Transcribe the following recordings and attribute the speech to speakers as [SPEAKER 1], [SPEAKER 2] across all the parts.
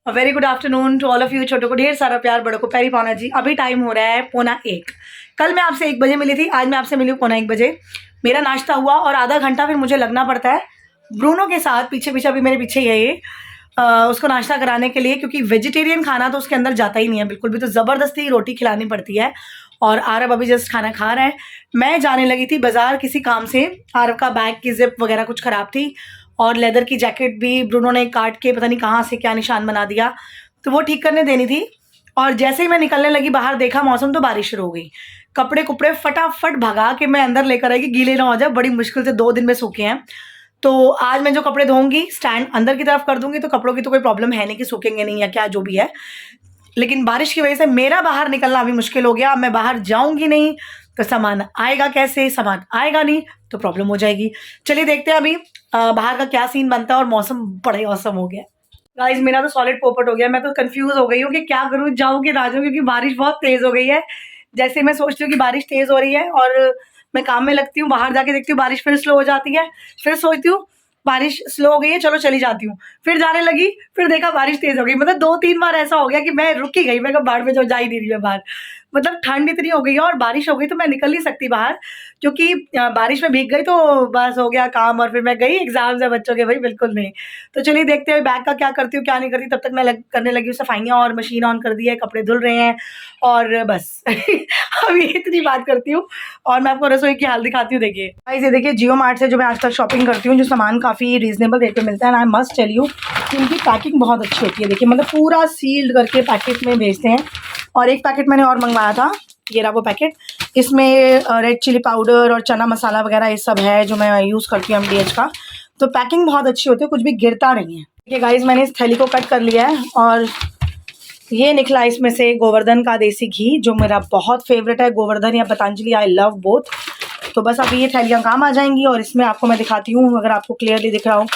[SPEAKER 1] Very good afternoon to all of you. छोटों को ढेर सारा प्यार, बड़ों को प्यारी पाना जी। अभी टाइम हो रहा है 1:45। कल मैं आपसे 1 बजे मिली थी, आज मैं आपसे मिली हूँ 1:45 बजे। मेरा नाश्ता हुआ और आधा घंटा फिर मुझे लगना पड़ता है ब्रूनो के साथ, पीछे पीछे अभी मेरे पीछे ही है ये, उसको नाश्ता कराने के लिए, क्योंकि वेजिटेरियन खाना तो उसके अंदर जाता ही नहीं है बिल्कुल भी, तो ज़बरदस्ती रोटी खिलानी पड़ती है। और आरव अभी जस्ट खाना खा रहा है। मैं जाने लगी थी बाज़ार किसी काम से। आरव का बैग की जिप वगैरह कुछ ख़राब थी और लेदर की जैकेट भी ब्रूनो ने काट के पता नहीं कहाँ से क्या निशान बना दिया, तो वो ठीक करने देनी थी। और जैसे ही मैं निकलने लगी बाहर, देखा मौसम तो बारिश शुरू हो गई। कपड़े कुपड़े फटाफट भगा के मैं अंदर लेकर आई कि गीले ना हो जाए, बड़ी मुश्किल से 2 दिन में सूखे हैं। तो आज मैं जो कपड़े धोऊंगी स्टैंड अंदर की तरफ कर दूंगी, तो कपड़ों की तो कोई प्रॉब्लम है नहीं कि सूखेंगे नहीं या क्या जो भी है। लेकिन बारिश की वजह से मेरा बाहर निकलना अभी मुश्किल हो गया। मैं बाहर जाऊंगी नहीं तो सामान आएगा कैसे, सामान आएगा नहीं तो प्रॉब्लम हो जाएगी। चलिए देखते हैं अभी बाहर का क्या सीन बनता है। और मौसम बड़े औसम हो गया गाइस, मेरा तो सॉलिड पोपट हो गया। मैं तो कंफ्यूज हो गई हूँ कि क्या करूँ, जाऊँ कि ना जाऊँ, क्योंकि बारिश बहुत तेज हो गई है। जैसे मैं सोचती हूँ कि बारिश तेज हो रही है और मैं काम में लगती हूँ, बाहर जाके देखती हूँ बारिश फिर स्लो हो जाती है, फिर सोचती हूँ बारिश स्लो हो गई है चलो चली जाती हूँ, फिर जाने लगी, फिर देखा बारिश तेज हो गई। मतलब 2-3 बार ऐसा हो गया कि मैं रुक ही गई। मैं कहा बाहर में जो जा ही नहीं रही है बाहर। मतलब ठंड इतनी हो गई है और बारिश हो गई तो मैं निकल नहीं सकती बाहर, क्योंकि बारिश में भीग गई तो बस हो गया काम। और फिर मैं गई, एग्जाम्स है बच्चों के, भाई बिल्कुल नहीं। तो चलिए देखते हैं बैग का क्या करती हूँ क्या नहीं करती। तब तक मैं करने लगी हूँ सफाइयाँ, और मशीन ऑन कर दी है, कपड़े धुल रहे हैं और बस अभी इतनी बात करती हूँ और मैं आपको रसोई की हाल दिखाती हूँ। देखिए गाइस, ये देखिए जियो मार्ट से जो मैं आजकल शॉपिंग करती हूँ, जो सामान काफ़ी रीजनेबल रेट पे मिलता है। And I must tell you कि इनकी पैकिंग बहुत अच्छी होती है। देखिए मतलब पूरा सील्ड करके पैकेट में भेजते हैं। और एक पैकेट मैंने और मंगवाया था, ये रहा वो पैकेट। इसमें रेड चिली पाउडर और चना मसाला वगैरह ये सब है जो मैं यूज़ करती हूँ MDH का। तो पैकिंग बहुत अच्छी होती है, कुछ भी गिरता नहीं है। देखिए गाइस, मैंने इस थैली को कट कर लिया है और ये निकला इसमें से गोवर्धन का देसी घी, जो मेरा बहुत फेवरेट है। गोवर्धन या पतंजलि, आई लव बोथ। तो बस अभी ये थैलियाँ काम आ जाएंगी। और इसमें आपको मैं दिखाती हूँ, अगर आपको क्लियरली दिख रहा हो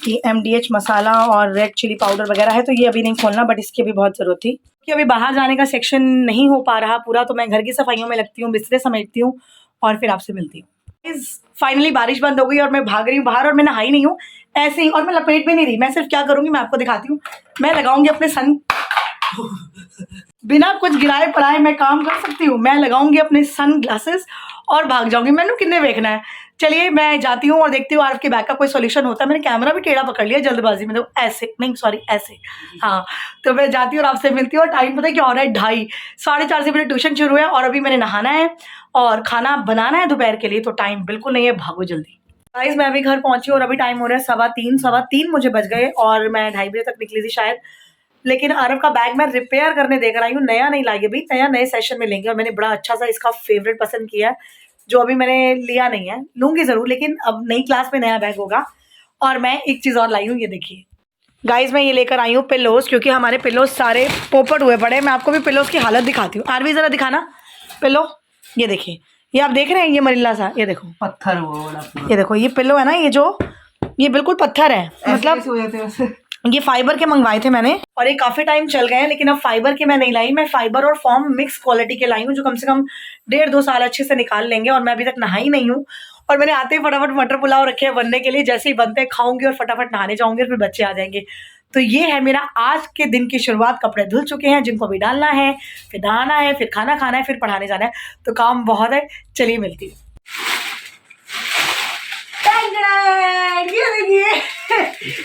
[SPEAKER 1] कि MDH मसाला और रेड चिली पाउडर वगैरह है। तो ये अभी नहीं खोलना, बट इसकी भी बहुत ज़रूरत थी कि अभी बाहर जाने का सेक्शन नहीं हो पा रहा पूरा। तो मैं घर की सफाइयों में लगती हूँ, बिस्तरे समेटती हूँ और फिर आपसे मिलती हूँ। फाइनली बारिश बंद हो गई और मैं भाग रही हूँ बाहर, और मैं नहाई नहीं हूँ ऐसे ही, और मैं लपेट में नहीं रही। मैं सिर्फ क्या करूँगी मैं आपको दिखाती हूँ। मैं लगाऊंगी अपने बिना कुछ गिराए पड़ाए मैं काम कर सकती हूँ। मैं लगाऊंगी अपने सन ग्लासेस और भाग जाऊंगी। मैंने कितने देखना है। चलिए मैं जाती हूँ और देखती हूँ आरव के बैग का कोई सॉल्यूशन होता है। मैंने कैमरा भी टेढ़ा पकड़ लिया जल्दबाजी में, तो ऐसे नहीं, सॉरी ऐसे, हाँ। तो मैं जाती हूँ और आपसे मिलती हूँ। और टाइम पता है क्या हो रहा है, 2:30, 4:30 से मेरी ट्यूशन शुरू है और अभी मैंने नहाना है और खाना बनाना है दोपहर के लिए। तो टाइम बिल्कुल नहीं है, भागो जल्दी। गाइस मैं अभी घर पहुंची और अभी टाइम हो रहा है 3:15 मुझे बज गए और मैं 2:30 बजे तक निकली थी शायद। लेकिन आरव का बैग मैं रिपेयर करने देकर आई हूँ, नया नहीं लाई अभी, नया नए सेशन में लेंगे। और मैंने बड़ा अच्छा सा इसका फेवरेट पसंद किया है, जो अभी मैंने लिया नहीं है, लूंगी जरूर, लेकिन अब नई क्लास में नया बैग होगा। और मैं एक चीज़ और लाई हूँ, ये देखिए गाइज, मैं ये लेकर आई हूँ पिलोज, क्योंकि हमारे पिलोज सारे पोपट हुए पड़े। मैं आपको भी पिलोज की हालत दिखाती हूँ। आरवी जरा दिखाना पिलो, ये देखिए, ये आप देख रहे हैं, ये मरीला सा, ये देखो
[SPEAKER 2] पत्थर वो,
[SPEAKER 1] ये देखो ये पिलो है ना, ये बिल्कुल पत्थर है। मतलब ये फाइबर के मंगवाए थे मैंने और ये काफी टाइम चल गए हैं, लेकिन अब फाइबर के मैं नहीं लाई। मैं फाइबर और फॉर्म मिक्स क्वालिटी के लाई हूँ, जो कम से कम 1.5-2 साल अच्छे से निकाल लेंगे। और मैं अभी तक नहाई नहीं हूँ। और मैंने आते ही फटाफट मटर पुलाव रखे हैं बनने के लिए। जैसे ही बनते हैं खाऊंगी और फटाफट नहाने जाऊंगी और फिर बच्चे आ जाएंगे। तो ये है मेरा आज के दिन की शुरुआत। कपड़े धुल चुके हैं जिनको भी डालना है, फिर नहाना है, फिर खाना खाना है, फिर पढ़ाने जाना है। तो काम बहुत है। चलिए मिलती हूँ। ये देखिए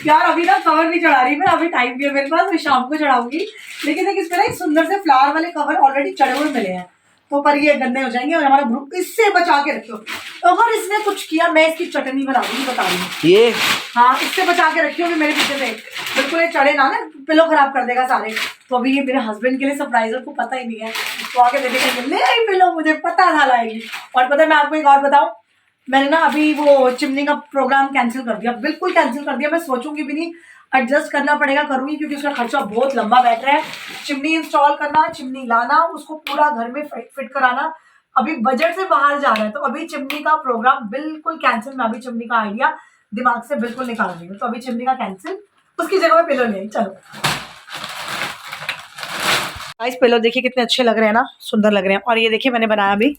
[SPEAKER 1] यार, अभी ना कवर नहीं चढ़ा रही मैं, अभी टाइम भी है मेरे पास, मैं शाम को चढ़ाऊंगी। लेकिन एक इसमें ना एक सुंदर से फ्लावर वाले कवर ऑलरेडी चढ़े हुए मिले हैं, तो पर ये गंदे हो जाएंगे। और हमारा ग्रुप इससे बचा के रखियो, अगर इसने कुछ किया मैं इसकी चटनी बना दूंगी, बता रही हूँ। ये हाँ, इससे बचा के रखियो भी मेरे पीछे से बिल्कुल ये चढ़े ना पिलो खराब कर देगा सारे। तो अभी ये मेरे हस्बैंड के लिए सरप्राइज, को पता ही नहीं है, तो आगे देखेंगे ले आई पिलो, मुझे पता था लाएगी। और पता है मैं आपको एक और बताऊँ, मैंने ना अभी वो चिमनी का प्रोग्राम कैंसिल कर दिया, बिल्कुल कैंसिल कर दिया। मैं सोचूंगी भी नहीं, एडजस्ट करना पड़ेगा, करूंगी, क्योंकि उसका खर्चा बहुत लंबा बैठ रहा है। चिमनी इंस्टॉल करना, चिमनी लाना, उसको पूरा घर में फिट कराना, अभी बजट से बाहर जा रहा है। तो अभी चिमनी का प्रोग्राम बिल्कुल कैंसिल। मैं अभी चिमनी का आइडिया दिमाग से बिल्कुल निकाल रही हूँ। तो अभी चिमनी का कैंसिल, उसकी जगह में पिलो ले आई। चलो गाइस, पिलो देखिए कितने अच्छे लग रहे हैं ना, सुंदर लग रहे हैं। और ये देखिए मैंने बनाया अभी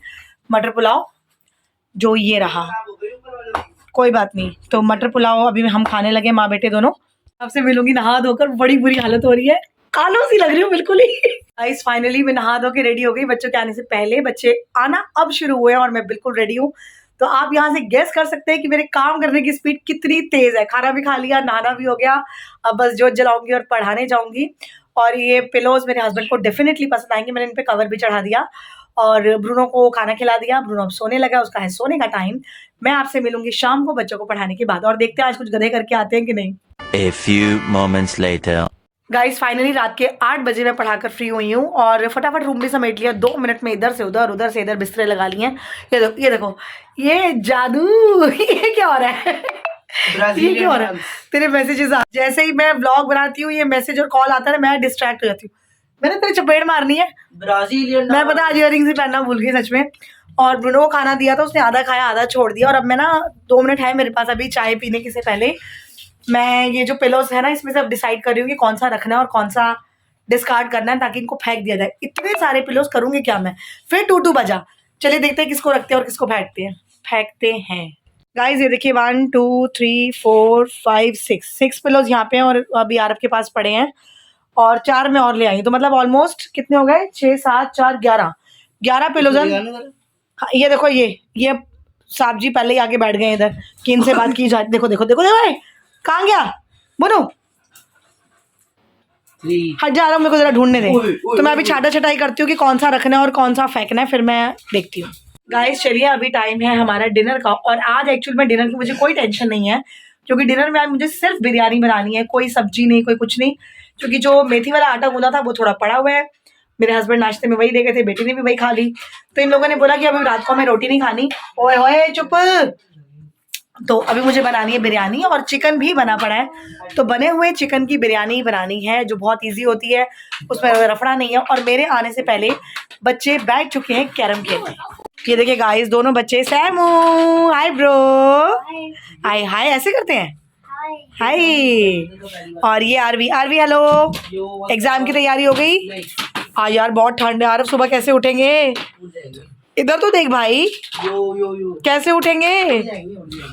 [SPEAKER 1] मटर पुलाव, जो ये रहा, कोई बात नहीं। तो मटर पुलाव अभी हम खाने लगे, माँ बेटे दोनों। आपसे मिलूंगी नहा धोकर, बड़ी बुरी हालत हो रही है, कालो सी लग रही हूँ बिल्कुल ही। गाइस फाइनली मैं नहा धो के रेडी हो गई बच्चों के आने से पहले। बच्चे आना अब शुरू हुए हैं और मैं बिल्कुल रेडी हूँ। तो आप यहाँ से गेस कर सकते हैं कि मेरे काम करने की स्पीड कितनी तेज है। खाना भी खा लिया, नहाना भी हो गया, अब बस जोत जलाऊंगी और पढ़ाने जाऊंगी। और ये पिलोज मेरे हस्बैंड को डेफिनेटली पसंद आएंगे। मैंने इन पे कवर भी चढ़ा दिया और ब्रूनो को खाना खिला दिया। ब्रूनो अब सोने लगा, उसका है सोने का टाइम। मैं आपसे मिलूंगी शाम को बच्चों को पढ़ाने के बाद और देखते हैं आज कुछ गधे करके आते हैं कि नहीं।
[SPEAKER 2] A few moments later.
[SPEAKER 1] Guys finally रात के 8 बजे मैं पढ़ाकर फ्री हुई हूँ और फटाफट रूम भी समेट लिया। 2 मिनट में इधर से उधर से इधर बिस्तरे लगा लिए हैं। ये देखो ये जादू। ये क्या हो रहा है? ये क्या हो रहा है? तेरे मैसेजेस जैसे ही मैं व्लॉग बनाती हूँ ये मैसेज और कॉल आता है मैं डिस्ट्रैक्ट हो जाती हूँ। मैंने तेरी चपेट मारनी है। ब्राजीलियन मैं पता आज इयररिंग्स ही पहनना भूल गई सच में। और ब्रूनो को खाना दिया था, उसने आधा खाया आधा छोड़ दिया। और अब मैं ना 2 मिनट है मेरे पास अभी चाय पीने के से पहले मैं ये जो पिलोस है ना इसमें से अब डिसाइड कर रही हूँ कि कौन सा रखना है और कौन सा डिस्कार्ड करना है ताकि इनको फेंक दिया जाए। इतने सारे पिलोस करूंगी क्या मैं? फिर टू बजा। चलिए देखते हैं किसको रखते हैं और किसको फेंकते हैं। गाइज ये देखिए 1 2 3 4 5 6 पिलोस यहाँ पे हैं और अभी आरब के पास पड़े हैं और 4 में और ले आई। तो मतलब ऑलमोस्ट कितने हो गए? 6 7 4 11 पिलोस। ये देखो ये साहब जी पहले ही आगे बैठ गए इधर कि इनसे बात की जाए। देखो देखो देखो देखो कहाँ गया बोलो? हट जा रहा हूँ, मेरे को जरा ढूंढने दे। तो मैं अभी छाटा छटाई करती हूँ कि कौन सा रखना है और कौन सा फेंकना है, फिर मैं देखती हूँ। गाइस चलिए अभी टाइम है हमारा डिनर का और आज एक्चुअली में डिनर की मुझे कोई टेंशन नहीं है क्योंकि डिनर में आज मुझे सिर्फ बिरयानी बनानी है, कोई सब्जी नहीं, कोई कुछ नहीं। क्योंकि जो मेथी वाला आटा गूंदा था वो थोड़ा पड़ा हुआ है। मेरे हस्बैंड नाश्ते में वही दे गए थे, बेटी ने भी वही खा ली। तो इन लोगों ने बोला कि अभी रात को हमें रोटी नहीं खानी। ओए ओए चुप। तो अभी मुझे बनानी है बिरयानी और चिकन भी बना पड़ा है। तो बने हुए चिकन की बिरयानी बनानी है जो बहुत इजी होती है, उसमें रफड़ा नहीं है। और मेरे आने से पहले बच्चे बैठ चुके हैं कैरम खेलने। ये देखिए गाइस दोनों बच्चे। सैमू हाय ब्रो, हाय हाय ऐसे करते हैं हाय। और ये आरवी हेलो। एग्जाम की तैयारी हो गई? हाँ यार बहुत ठंड है। आरव सुबह कैसे उठेंगे? इधर तो देख भाई कैसे उठेंगे?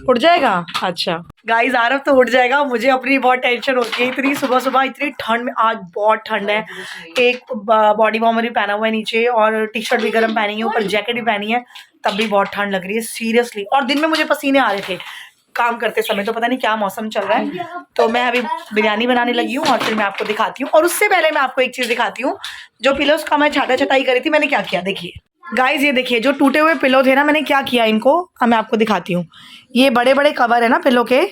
[SPEAKER 1] उठ जाएगा? अच्छा गाइस आरव तो उठ जाएगा, मुझे अपनी बहुत टेंशन होती है। इतनी सुबह इतनी ठंड में, आज बहुत ठंड है। एक बॉडी वार्मर भी पहना हुआ है नीचे और टी शर्ट भी गर्म पहनी है, ऊपर जैकेट भी पहनी है, तब भी बहुत ठंड लग रही है सीरियसली। और दिन में मुझे पसीने आ रहे थे काम करते समय, तो पता नहीं क्या मौसम चल रहा है। तो मैं अभी बिरयानी बनाने लगी हूँ और फिर मैं आपको दिखाती हूँ। और उससे पहले मैं आपको एक चीज़ दिखाती हूँ, जो पिलोस का मैं छाटा छटाई करी थी मैंने क्या किया देखिए। गाइज ये देखिए जो टूटे हुए पिलो थे ना, मैंने क्या किया इनको, अब मैं आपको दिखाती हूँ। ये बड़े बड़े कवर है ना पिलो के,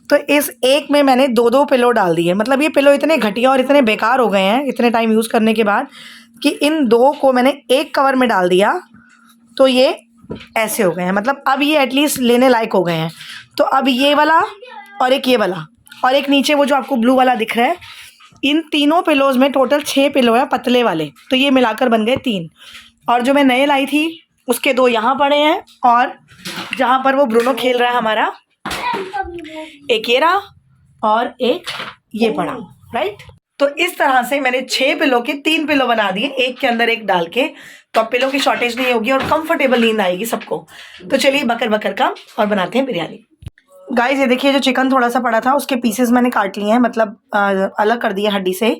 [SPEAKER 1] तो इस एक में मैंने 2 पिलो डाल दिए। मतलब ये पिलो इतने घटिया और इतने बेकार हो गए हैं इतने टाइम यूज़ करने के बाद कि इन 2 को मैंने एक कवर में डाल दिया तो ये ऐसे हो गए हैं। मतलब अब ये एटलीस्ट लेने लायक हो गए हैं। तो अब ये वाला और एक ये वाला और एक नीचे वो जो आपको ब्लू वाला दिख रहा है, इन तीनों पिलोज में टोटल 6 पिलो है पतले वाले, तो ये मिलाकर बन गए 3। और जो मैं नए लाई थी उसके 2 यहाँ पड़े हैं और जहाँ पर वो ब्रूनो खेल रहा है हमारा, एक ये रहा और एक ये पड़ा, राइट। तो इस तरह से मैंने 6 पिलो के 3 पिलो बना दिए, एक के अंदर एक डाल के। तो अब पिलो की शॉर्टेज नहीं होगी और कंफर्टेबल नींद आएगी सबको। तो चलिए बकर का और बनाते हैं बिरयानी। गाइस ये देखिए जो चिकन थोड़ा सा पड़ा था उसके पीसेस मैंने काट लिए हैं, मतलब अलग कर दिए हड्डी से,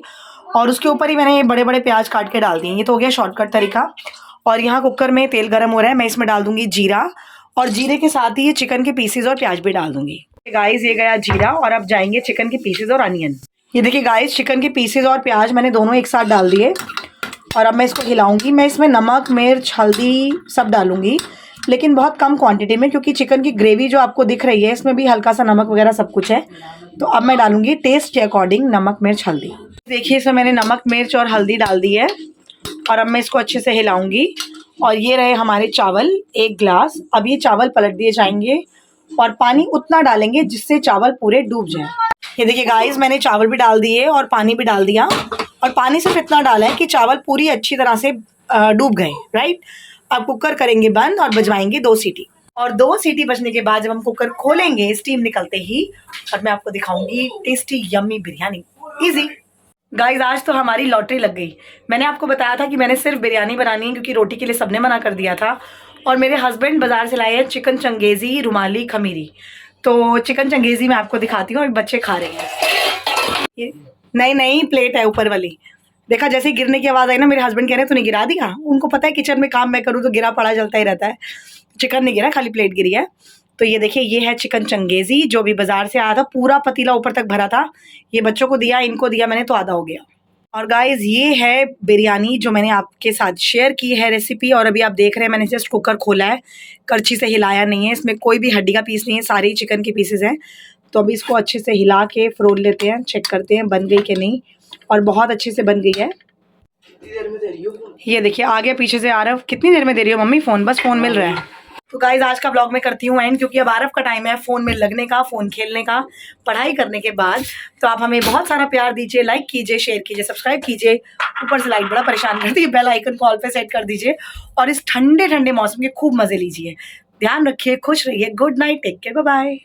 [SPEAKER 1] और उसके ऊपर ही मैंने बड़े बड़े प्याज काट के डाल दिए। ये तो हो गया शॉर्टकट तरीका। और यहाँ कुकर में तेल गर्म हो रहा है, मैं इसमें डाल दूंगी जीरा और जीरे के साथ ही ये चिकन के पीसेज और प्याज भी डाल दूंगी। गाइस ये गया जीरा और अब जाएंगे चिकन के पीसेज और अनियन। ये देखिए गाइस चिकन के पीसेज और प्याज मैंने दोनों एक साथ डाल दिए और अब मैं इसको हिलाऊंगी। मैं इसमें नमक मिर्च हल्दी सब डालूंगी, लेकिन बहुत कम क्वांटिटी में, क्योंकि चिकन की ग्रेवी जो आपको दिख रही है इसमें भी हल्का सा नमक वगैरह सब कुछ है। तो अब मैं डालूंगी टेस्ट के अकॉर्डिंग नमक मिर्च हल्दी। देखिए इसमें मैंने नमक मिर्च और हल्दी डाल दी है और अब मैं इसको अच्छे से हिलाऊंगी। और ये रहे हमारे चावल 1 गिलास। अब ये चावल पलट दिए जाएंगे और पानी उतना डालेंगे जिससे चावल पूरे डूब जाए। ये देखिए गाइस मैंने चावल भी डाल दिए और पानी भी डाल दिया, और पानी सिर्फ इतना डाला है कि चावल पूरी अच्छी तरह से डूब गए, राइट। अब कुकर करेंगे बंद और बजवाएंगे 2 सीटी। और 2 सीटी बजने के बाद जब हम कुकर खोलेंगे स्टीम निकलते ही, और मैं आपको दिखाऊंगी tasty yummy biryani. Easy guys आज तो हमारी लॉटरी लग गई। मैंने आपको बताया था कि मैंने सिर्फ बिरयानी बनानी है क्योंकि रोटी के लिए सबने मना कर दिया था। और मेरे हस्बैंड बाजार से लाए हैं चिकन चंगेज़ी रुमाली खमीरी। तो चिकन चंगेज़ी मैं आपको दिखाती हूँ और बच्चे खा रहे हैं। ये नहीं प्लेट है ऊपर वाली। देखा, जैसे ही गिरने की आवाज़ आई ना, मेरे हस्बैंड कह रहे हैं तूने गिरा दिया। उनको पता है किचन में काम मैं करूँ तो गिरा पड़ा चलता ही रहता है। चिकन नहीं गिरा, खाली प्लेट गिरी है। तो ये देखिए, ये है चिकन चंगेज़ी जो भी बाज़ार से आया था, पूरा पतीला ऊपर तक भरा था। ये बच्चों को दिया, इनको दिया मैंने तो आधा हो गया। और गाइज़ ये है बिरयानी जो मैंने आपके साथ शेयर की है रेसिपी, और अभी आप देख रहे हैं मैंने जस्ट कुकर खोला है, करछी से हिलाया नहीं है, इसमें कोई भी हड्डी का पीस नहीं है, सारे ही चिकन के पीसेस हैं। तो अभी इसको अच्छे से हिला के फरोल लेते हैं, चेक करते हैं बन गई कि नहीं, और बहुत अच्छे से बन गई है। ये देखिए आगे पीछे से आरव, कितनी देर में दे रही हो मम्मी फ़ोन? बस फ़ोन मिल रहा है। तो गाइज़ आज का ब्लॉग मैं करती हूँ एंड, क्योंकि अब आरव का टाइम है फ़ोन में लगने का, फ़ोन खेलने का, पढ़ाई करने के बाद। तो आप हमें बहुत सारा प्यार दीजिए, लाइक कीजिए, शेयर कीजिए, सब्सक्राइब कीजिए। ऊपर से लाइट बड़ा परेशान करती है, बेल आइकन को ऑल पे सेट कर दीजिए, और इस ठंडे ठंडे मौसम के खूब मज़े लीजिए। ध्यान रखिए, खुश रहिए, good night, take care, bye bye.